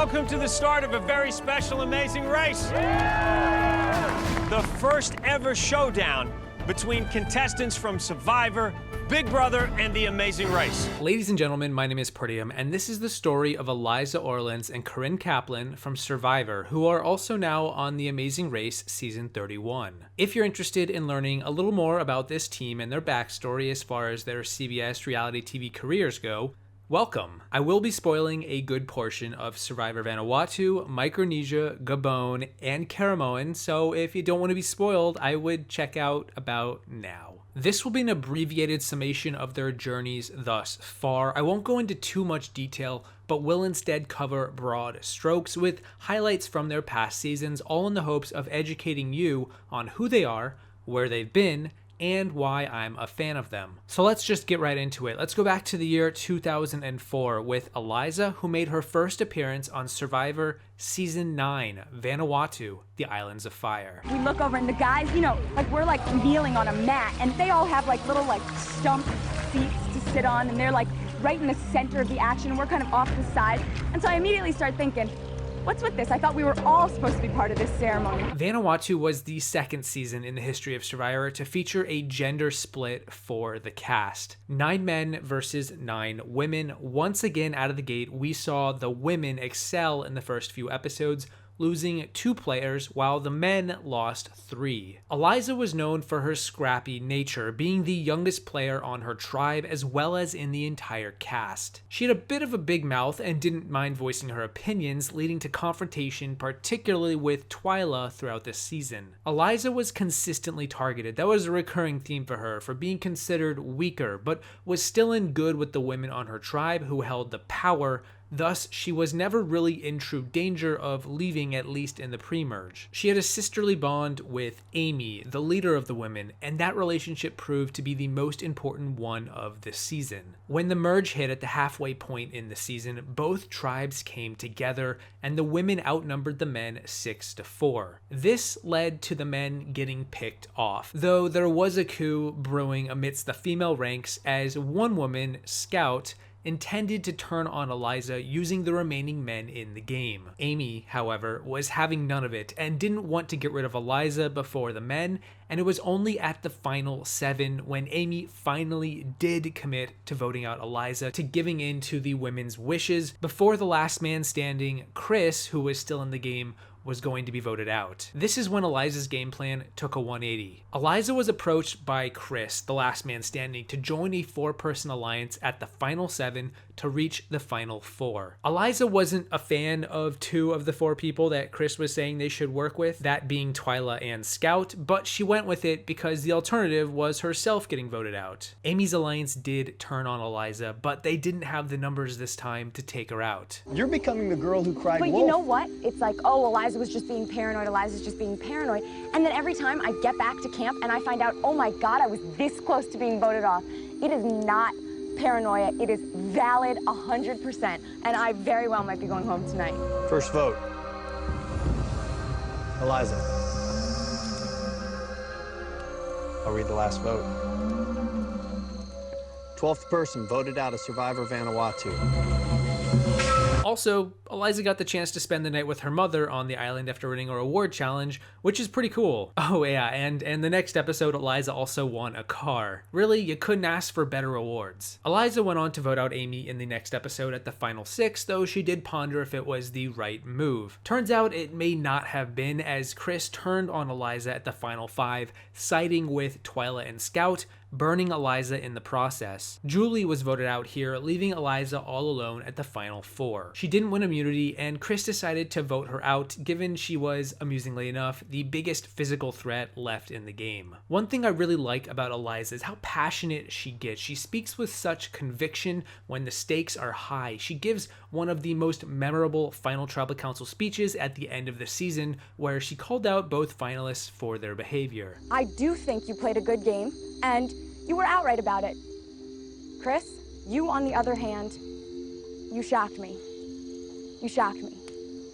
Welcome to the start of a very special, amazing race. The first ever showdown between contestants from Survivor, Big Brother, and The Amazing Race. Ladies and gentlemen, my name is Peridiam, and this is the story of Eliza Orleans and Corinne Kaplan from Survivor, who are also now on The Amazing Race Season 31. If you're interested in learning a little more about this team and their backstory as far as their CBS reality TV careers go, welcome. I will be spoiling a good portion of Survivor Vanuatu, Micronesia, Gabon, and Caramoan, so if you don't want to be spoiled, I would check out about now. This will be an abbreviated summation of their journeys thus far. I won't go into too much detail, but will instead cover broad strokes with highlights from their past seasons, all in the hopes of educating you on who they are, where they've been, and why I'm a fan of them. So let's just get right into it. Let's go back to the year 2004 with Eliza, who made her first appearance on Survivor Season 9, Vanuatu, the Islands of Fire. We look over and the guys, we're kneeling on a mat, and they all have little stump seats to sit on, and they're right in the center of the action, and we're kind of off the side. And so I immediately start thinking, what's with this? I thought we were all supposed to be part of this ceremony. Vanuatu was the second season in the history of Survivor to feature a gender split for the cast. 9 men versus 9 women. Once again out of the gate, we saw the women excel in the first few episodes, losing 2 players while the men lost 3. Eliza was known for her scrappy nature, being the youngest player on her tribe as well as in the entire cast. She had a bit of a big mouth and didn't mind voicing her opinions, leading to confrontation, particularly with Twyla throughout this season. Eliza was consistently targeted. That was a recurring theme for her, for being considered weaker, but was still in good with the women on her tribe who held the power. Thus, she was never really in true danger of leaving, at least in the pre-merge. She had a sisterly bond with Amy, the leader of the women, and that relationship proved to be the most important one of the season. When the merge hit at the halfway point in the season, both tribes came together, and the women outnumbered the men 6-4. This led to the men getting picked off, though there was a coup brewing amidst the female ranks as one woman, Scout, intended to turn on Eliza using the remaining men in the game. Amy, however, was having none of it and didn't want to get rid of Eliza before the men, and it was only at the final 7 when Amy finally did commit to voting out Eliza, to giving in to the women's wishes before the last man standing, Chris, who was still in the game, was going to be voted out. This is when Eliza's game plan took a 180. Eliza was approached by Chris, the last man standing, to join a 4-person alliance at the final 7 to reach the final 4. Eliza wasn't a fan of 2 of the 4 people that Chris was saying they should work with, that being Twyla and Scout, but she went with it because the alternative was herself getting voted out. Amy's alliance did turn on Eliza, but they didn't have the numbers this time to take her out. You're becoming the girl who cried But wolf. you know what? It's oh, Eliza was just being paranoid, Eliza's just being paranoid. And then every time I get back to camp and I find out, oh my God, I was this close to being voted off. It is not paranoia, it is valid 100%. And I very well might be going home tonight. First vote. Eliza. I'll read the last vote. 12th person voted out of Survivor Vanuatu. Also, Eliza got the chance to spend the night with her mother on the island after winning a reward challenge, which is pretty cool. Oh yeah, and the next episode, Eliza also won a car. Really, you couldn't ask for better rewards. Eliza went on to vote out Amy in the next episode at the final 6, though she did ponder if it was the right move. Turns out it may not have been, as Chris turned on Eliza at the final 5, siding with Twyla and Scout, burning Eliza in the process. Julie was voted out here, leaving Eliza all alone at the final 4. She didn't win immunity, and Chris decided to vote her out, given she was, amusingly enough, the biggest physical threat left in the game. One thing I really like about Eliza is how passionate she gets. She speaks with such conviction when the stakes are high. She gives one of the most memorable final tribal council speeches at the end of the season, where she called out both finalists for their behavior. I do think you played a good game, and you were outright about it. Chris, you on the other hand, you shocked me. You shocked me.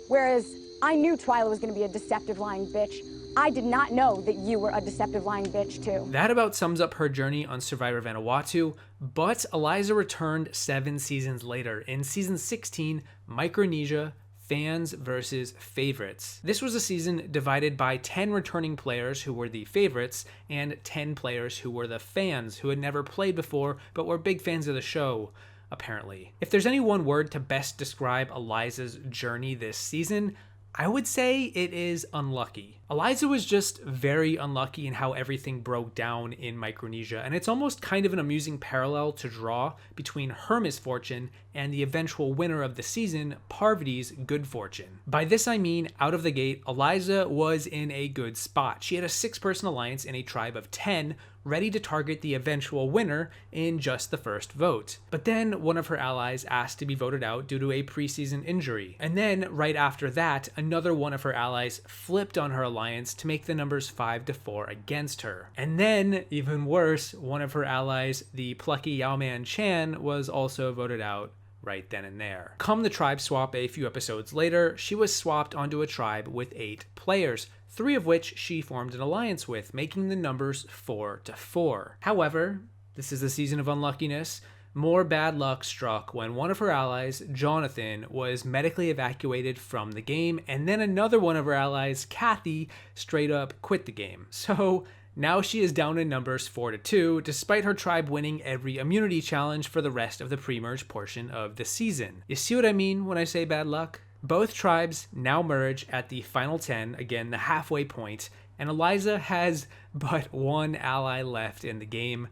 Whereas I knew Twyla was going to be a deceptive, lying bitch. I did not know that you were a deceptive, lying bitch, too. That about sums up her journey on Survivor Vanuatu, but Eliza returned 7 seasons later in Season 16, Micronesia, fans versus favorites. This was a season divided by 10 returning players who were the favorites and 10 players who were the fans who had never played before but were big fans of the show, apparently. If there's any one word to best describe Eliza's journey this season, I would say it is unlucky. Eliza was just very unlucky in how everything broke down in Micronesia, and it's almost kind of an amusing parallel to draw between her misfortune and the eventual winner of the season, Parvati's good fortune. By this I mean, out of the gate, Eliza was in a good spot. She had a 6-person alliance in a tribe of 10, ready to target the eventual winner in just the first vote. But then one of her allies asked to be voted out due to a preseason injury. And then right after that, another one of her allies flipped on her alliance to make the numbers 5-4 against her. And then, even worse, one of her allies, the plucky Yaoman Chan, was also voted out right then and there. Come the tribe swap a few episodes later, she was swapped onto a tribe with 8 players, 3 of which she formed an alliance with, making the numbers 4-4. However, this is the season of unluckiness. More bad luck struck when one of her allies, Jonathan, was medically evacuated from the game, and then another one of her allies, Kathy, straight up quit the game. So now she is down in numbers 4-2, despite her tribe winning every immunity challenge for the rest of the pre-merge portion of the season. You see what I mean when I say bad luck? Both tribes now merge at the final 10, again the halfway point, and Eliza has but one ally left in the game,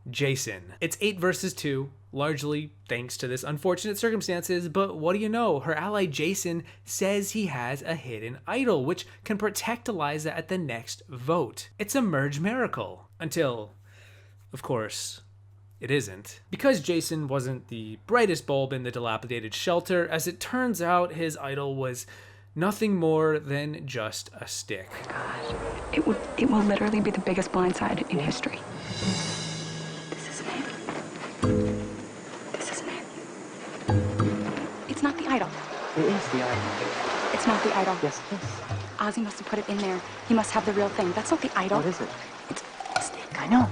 Jason. It's 8 versus 2, largely thanks to this unfortunate circumstances, but what do you know? Her ally Jason says he has a hidden idol, which can protect Eliza at the next vote. It's a merge miracle. Until, of course, it isn't. Because Jason wasn't the brightest bulb in the dilapidated shelter, as it turns out his idol was nothing more than just a stick. Gosh, it will literally be the biggest blindside in history. It's not the idol. It is the idol. It's not the idol. Yes, it is. Ozzy must have put it in there. He must have the real thing. That's not the idol. What is it? It's a stick. I know.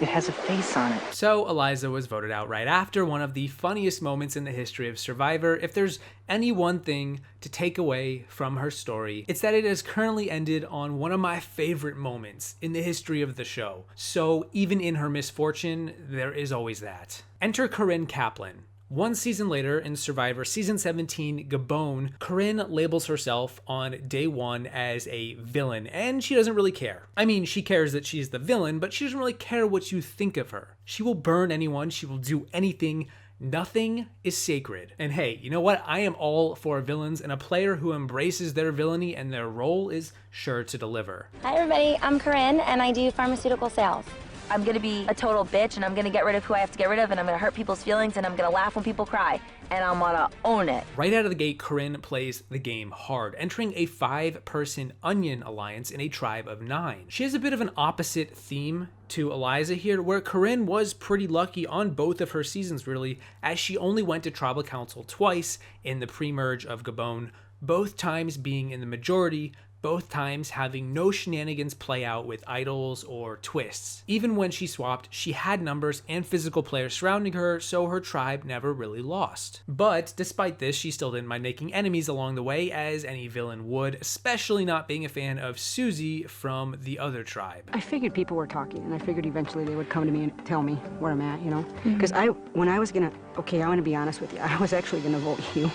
It has a face on it. So Eliza was voted out right after one of the funniest moments in the history of Survivor. If there's any one thing to take away from her story, it's that it has currently ended on one of my favorite moments in the history of the show. So even in her misfortune, there is always that. Enter Corinne Kaplan. One season later, in Survivor Season 17 Gabon, Corinne labels herself on day 1 as a villain, and she doesn't really care. I mean, she cares that she's the villain, but she doesn't really care what you think of her. She will burn anyone, she will do anything. Nothing is sacred. And hey, you know what? I am all for villains, and a player who embraces their villainy and their role is sure to deliver. Hi everybody, I'm Corinne and I do pharmaceutical sales. I'm gonna be a total bitch and I'm gonna get rid of who I have to get rid of and I'm gonna hurt people's feelings and I'm gonna laugh when people cry and I'm gonna own it. Right out of the gate, Corinne plays the game hard, entering a 5-person onion alliance in a tribe of 9. She has a bit of an opposite theme to Eliza here, where Corinne was pretty lucky on both of her seasons really, as she only went to tribal council twice in the pre-merge of Gabon, both times being in the majority, both times having no shenanigans play out with idols or twists. Even when she swapped, she had numbers and physical players surrounding her, so her tribe never really lost. But despite this, she still didn't mind making enemies along the way, as any villain would, especially not being a fan of Susie from the other tribe. I figured people were talking, and I figured eventually they would come to me and tell me where I'm at, you know? Because when I was gonna, okay, I want to be honest with you, I was actually gonna vote you.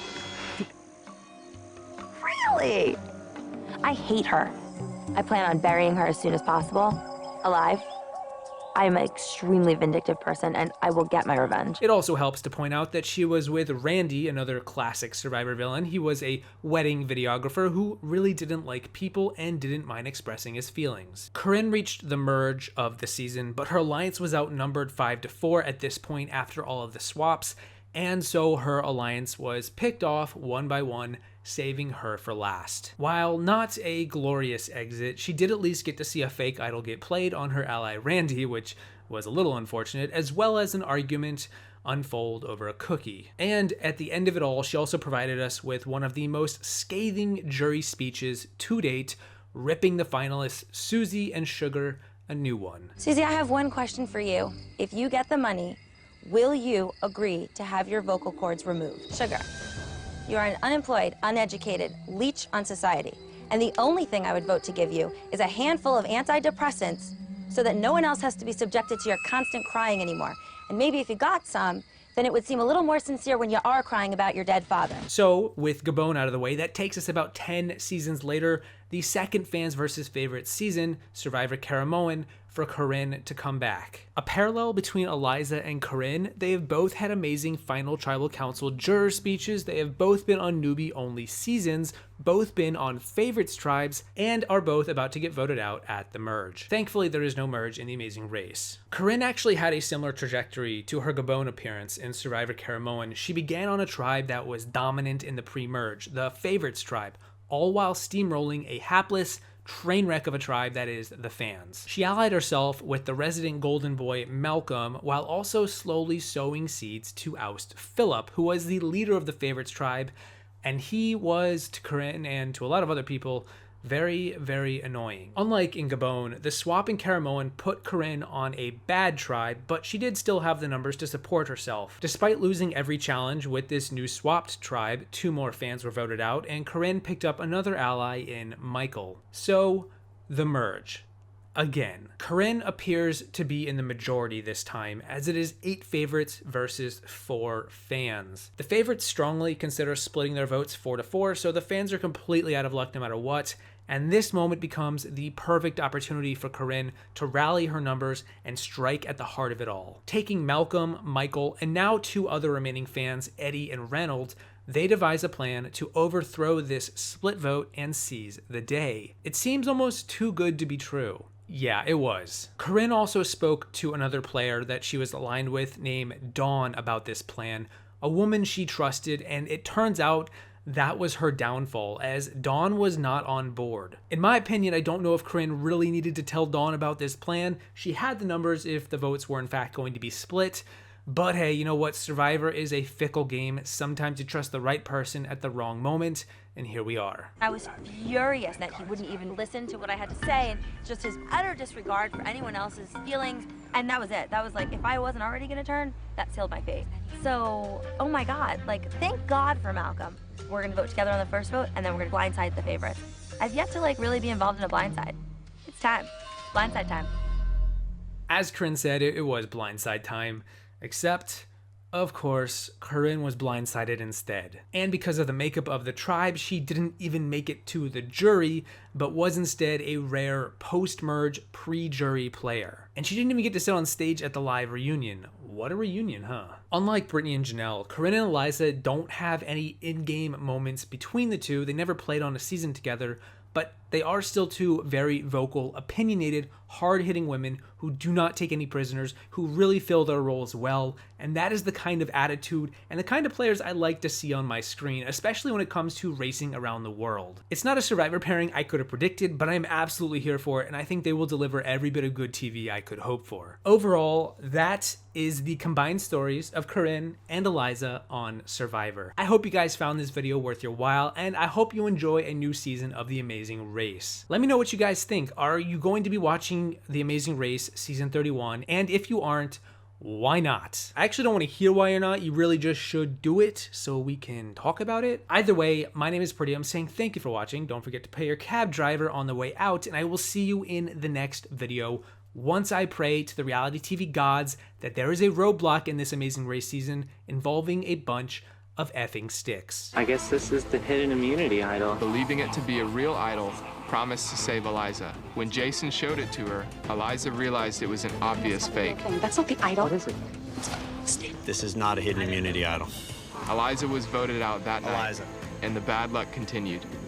Really? I hate her. I plan on burying her as soon as possible, alive. I am an extremely vindictive person and I will get my revenge. It also helps to point out that she was with Randy, another classic Survivor villain. He was a wedding videographer who really didn't like people and didn't mind expressing his feelings. Corinne reached the merge of the season, but her alliance was outnumbered 5-4 at this point after all of the swaps, and so her alliance was picked off one by one, saving her for last. While not a glorious exit, she did at least get to see a fake idol get played on her ally Randy, which was a little unfortunate, as well as an argument unfold over a cookie. And at the end of it all, she also provided us with one of the most scathing jury speeches to date, ripping the finalists Susie and Sugar a new one. Susie, I have one question for you. If you get the money, will you agree to have your vocal cords removed? Sugar. You are an unemployed, uneducated leech on society. And the only thing I would vote to give you is a handful of antidepressants so that no one else has to be subjected to your constant crying anymore. And maybe if you got some, then it would seem a little more sincere when you are crying about your dead father. So, with Gabon out of the way, that takes us about 10 seasons later, the second fans versus favorites season, Survivor Caramoan, for Corinne to come back. A parallel between Eliza and Corinne, they have both had amazing final tribal council juror speeches, they have both been on newbie-only seasons, both been on favorites tribes, and are both about to get voted out at the merge. Thankfully, there is no merge in the Amazing Race. Corinne actually had a similar trajectory to her Gabon appearance in Survivor Caramoan. She began on a tribe that was dominant in the pre-merge, the favorites tribe, all while steamrolling a hapless train wreck of a tribe that is the fans. She allied herself with the resident golden boy Malcolm while also slowly sowing seeds to oust Philip, who was the leader of the favorites tribe, and he was, to Corinne and to a lot of other people, very, very annoying. Unlike in Gabon, the swap in Caramoan put Corinne on a bad tribe, but she did still have the numbers to support herself. Despite losing every challenge with this new swapped tribe, 2 more fans were voted out, and Corinne picked up another ally in Michael. So, the merge. Again, Corinne appears to be in the majority this time, as it is 8 favorites versus 4 fans. The favorites strongly consider splitting their votes 4-4, so the fans are completely out of luck no matter what, and this moment becomes the perfect opportunity for Corinne to rally her numbers and strike at the heart of it all. Taking Malcolm, Michael, and now 2 other remaining fans, Eddie and Reynolds, they devise a plan to overthrow this split vote and seize the day. It seems almost too good to be true. Yeah, it was. Corinne also spoke to another player that she was aligned with named Dawn about this plan, a woman she trusted, and it turns out that was her downfall, as Dawn was not on board. In my opinion, I don't know if Corinne really needed to tell Dawn about this plan. She had the numbers if the votes were in fact going to be split. But hey, you know what? Survivor is a fickle game. Sometimes you trust the right person at the wrong moment, and here we are. I was furious that he wouldn't even listen to what I had to say, and just his utter disregard for anyone else's feelings. And that was it. That was like, if I wasn't already gonna turn, that sealed my fate. So, oh my God, like, thank God for Malcolm. We're gonna vote together on the first vote, and then we're gonna blindside the favorites. I've yet to like really be involved in a blindside. It's time. Blindside time. As Corinne said, it was blindside time. Except, of course, Corinne was blindsided instead. And because of the makeup of the tribe, she didn't even make it to the jury, but was instead a rare post-merge, pre-jury player. And she didn't even get to sit on stage at the live reunion. What a reunion, huh? Unlike Brittany and Janelle, Corinne and Eliza don't have any in-game moments between the two. They never played on a season together, but they are still 2 very vocal, opinionated, hard-hitting women who do not take any prisoners, who really fill their roles well, and that is the kind of attitude and the kind of players I like to see on my screen, especially when it comes to racing around the world. It's not a Survivor pairing I could have predicted, but I am absolutely here for it, and I think they will deliver every bit of good TV I could hope for. Overall, that is the combined stories of Corinne and Eliza on Survivor. I hope you guys found this video worth your while, and I hope you enjoy a new season of The Amazing Race. Let me know what you guys think. Are you going to be watching The Amazing Race Season 31? And if you aren't, why not? I actually don't want to hear why you're not. You really just should do it so we can talk about it. Either way, my name is Peridiam saying thank you for watching. Don't forget to pay your cab driver on the way out, and I will see you in the next video. Once I pray to the reality TV gods that there is a roadblock in this Amazing Race season involving a bunch of effing sticks. I guess this is the hidden immunity idol. Believing it to be a real idol, promised to save Eliza. When Jason showed it to her, Eliza realized it was an obvious fake. That's not the idol. What is it? This is not a hidden immunity idol. Eliza was voted out that night, Eliza. and the bad luck continued.